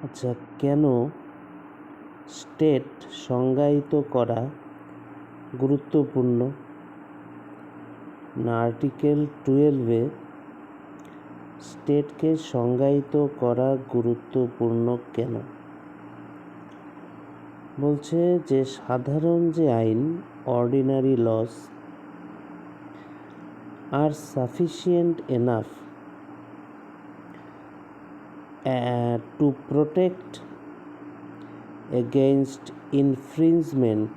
আচ্ছা, কেন স্টেট সংজ্ঞায়িত করা গুরুত্বপূর্ণ? না, আর্টিকেল 12-এ স্টেটকে সংজ্ঞায়িত করা গুরুত্বপূর্ণ কেন? বলছে যে সাধারণ যে আইন, অর্ডিনারি লস, আর sufficient enough to protect against infringement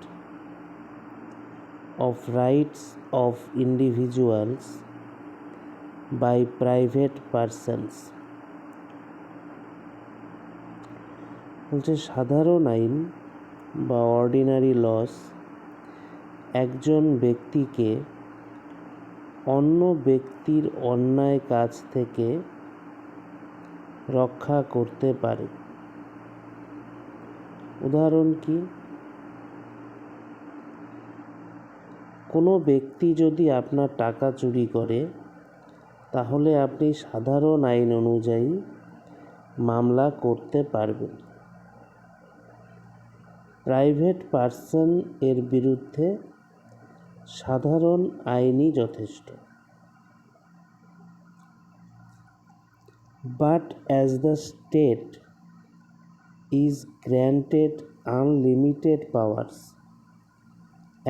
of rights of individuals by private persons। বলছে সাধারণ আইন বা অর্ডিনারি লস একজন ব্যক্তিকে অন্য ব্যক্তির অন্যায় কাজ থেকে রক্ষা করতে পারে। উদাহরণ কি? কোনো ব্যক্তি যদি আপনার টাকা চুরি করে, তাহলে আপনি সাধারণ আইন অনুযায়ী মামলা করতে পারবেন। প্রাইভেট পার্সন এর বিরুদ্ধে সাধারণ আইনই যথেষ্ট। But as the state is granted unlimited powers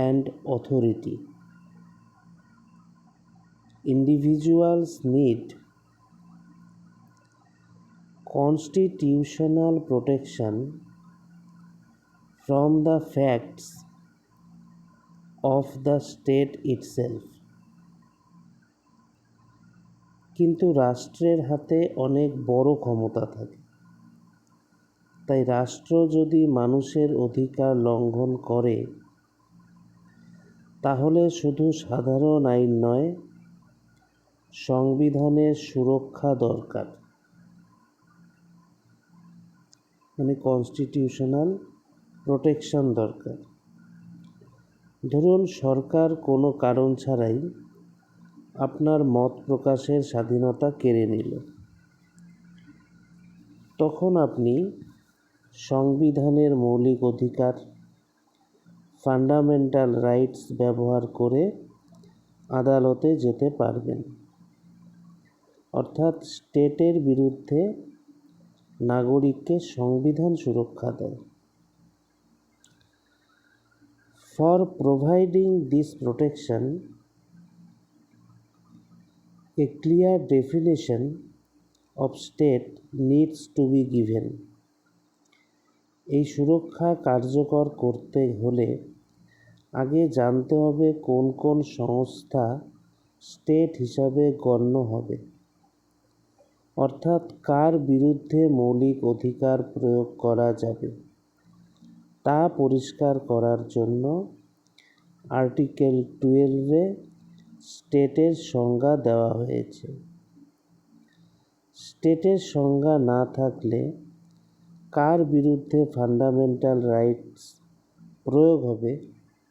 and authority, individuals need constitutional protection from the facts of the state itself। কিন্তু রাষ্ট্রের হাতে অনেক বড় ক্ষমতা থাকে, তাই রাষ্ট্র যদি মানুষের অধিকার লঙ্ঘন করে, তাহলে শুধু সাধারণ আইন নয়, সংবিধানের সুরক্ষা দরকার, মানে কনস্টিটিউশনাল প্রোটেকশন দরকার। ধরুন সরকার কোনো কারণ ছাড়াই আপনার মত প্রকাশের স্বাধীনতা কেড়ে নিল, তখন আপনি সংবিধানের মৌলিক অধিকার, ফান্ডামেন্টাল রাইটস ব্যবহার করে আদালতে যেতে পারবেন। অর্থাৎ স্টেটের বিরুদ্ধে নাগরিককে সংবিধান সুরক্ষা দেয়। For providing this protection, a clear definition of state needs to be given। এই সুরক্ষা কার্যকর করতে হলে আগে জানতে হবে কোন কোন সংস্থা স্টেট হিসাবে গণ্য হবে, অর্থাৎ কার বিরুদ্ধে মৌলিক অধিকার প্রয়োগ করা যাবে তা পরিষ্কার করার জন্য আর্টিকেল 12-এ স্টেটের সংজ্ঞা দেওয়া হয়েছে। স্টেটের সংজ্ঞা না থাকলে কার বিরুদ্ধে ফান্ডামেন্টাল রাইটস প্রয়োগ হবে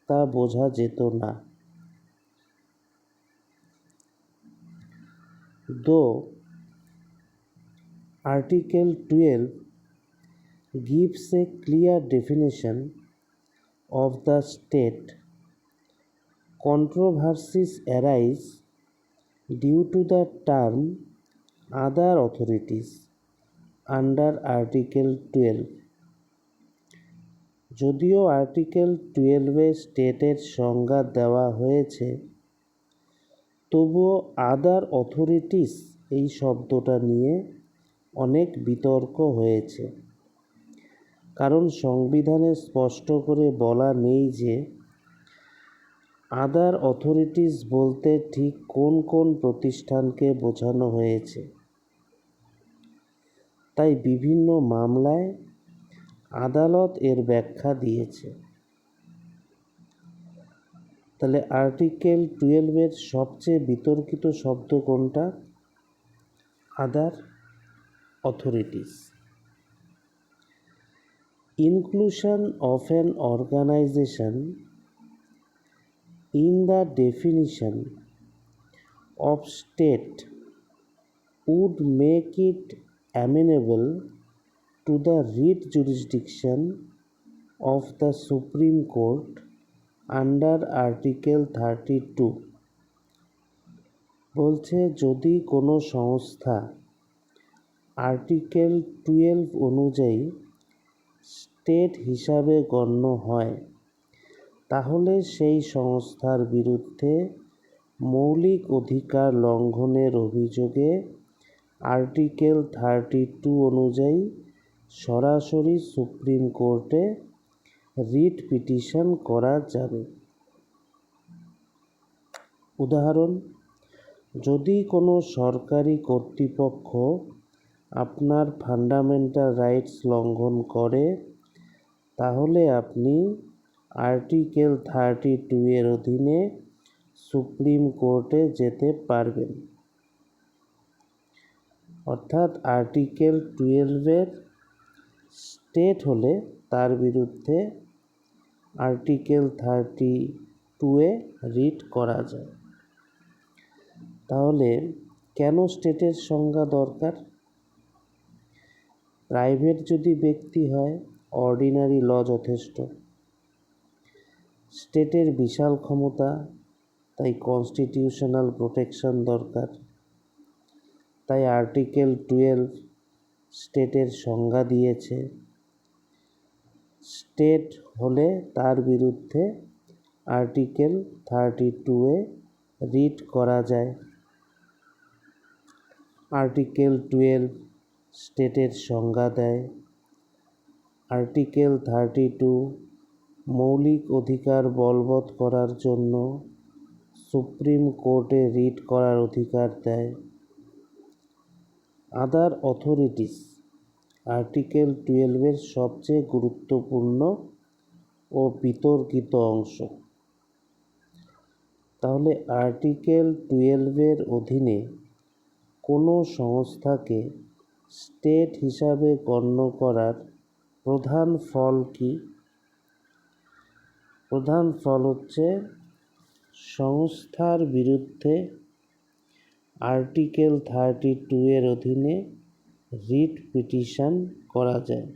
তা বোঝা যেত না। Though Article 12 gives a clear definition of the state, controversies arise due to the term other authorities under Article 12। যদিও আর্টিকেল 12-এ স্টেটের সংজ্ঞা দেওয়া হয়েছে, তবুও আদার অথরিটিস এই শব্দটা নিয়ে অনেক বিতর্ক হয়েছে। কারণ সংবিধানে স্পষ্ট করে বলা নেই যে আদার অথরিটিস বলতে ঠিক কোন কোন প্রতিষ্ঠানকে বোঝানো হয়েছে। তাই বিভিন্ন মামলায় আদালত এর ব্যাখ্যা দিয়েছে। তাহলে আর্টিকেল 12-এর সবচেয়ে বিতর্কিত শব্দ কোনটা? আদার authorities. Inclusion of an organization in the definition of state would make it amenable to the writ jurisdiction of the Supreme Court under Article 32 বলছে যদি কোনো সংস্থা আর্টিকেল 12 অনুযায়ী স্টেট হিসাবে গণ্য হয় তাহলে সেই সংস্থার বিরুদ্ধে মৌলিক অধিকার লঙ্ঘনের অভিযোগে আর্টিকেল 32 অনুযায়ী সরাসরি সুপ্রিম কোর্টে রিট পিটিশন করা যাবে। উদাহরণ, যদি কোনো সরকারি কর্তৃপক্ষ আপনার ফান্ডামেন্টাল রাইটস লঙ্ঘন করে তাহলে আপনি আর্টিকেল 32 এর অধীনে সুপ্রিম কোর্টে যেতে পারবেন। অর্থাৎ আর্টিকেল 12 স্টেট হলে তার বিরুদ্ধে আর্টিকেল 32 রিট করা যায়। তাহলে কেন স্টেটের সংজ্ঞা দরকার? প্রাইভেট যদি ব্যক্তি হয় অর্ডিনারি ল যথেষ্ট। স্টেটের বিশাল ক্ষমতা, তাই কনস্টিটিউশনাল প্রোটেকশন দরকার। তাই আর্টিকেল 12 স্টেটের সংজ্ঞা দিয়েছে। স্টেট হলে তার বিরুদ্ধে আর্টিকেল 32 রিট করা যায়। আর্টিকেল 12 স্টেটের সংজ্ঞা দেয়। আর্টিকেল 32 মৌলিক অধিকার বলবৎ করার জন্য সুপ্রিম কোর্টে রিট করার অধিকার দেয়। আদার অথরিটিস আর্টিকেল 12 সবচেয়ে গুরুত্বপূর্ণ ও বিতর্কিত অংশ। তাহলে আর্টিকেল 12 অধীনে কোনো সংস্থাকে স্টেট হিসাবে গণ্য করার প্রধান ফল কি? প্রধান ফল হচ্ছে সংস্থার বিরুদ্ধে আর্টিকেল 32 অধীনে রিট পিটিশন করা যায়।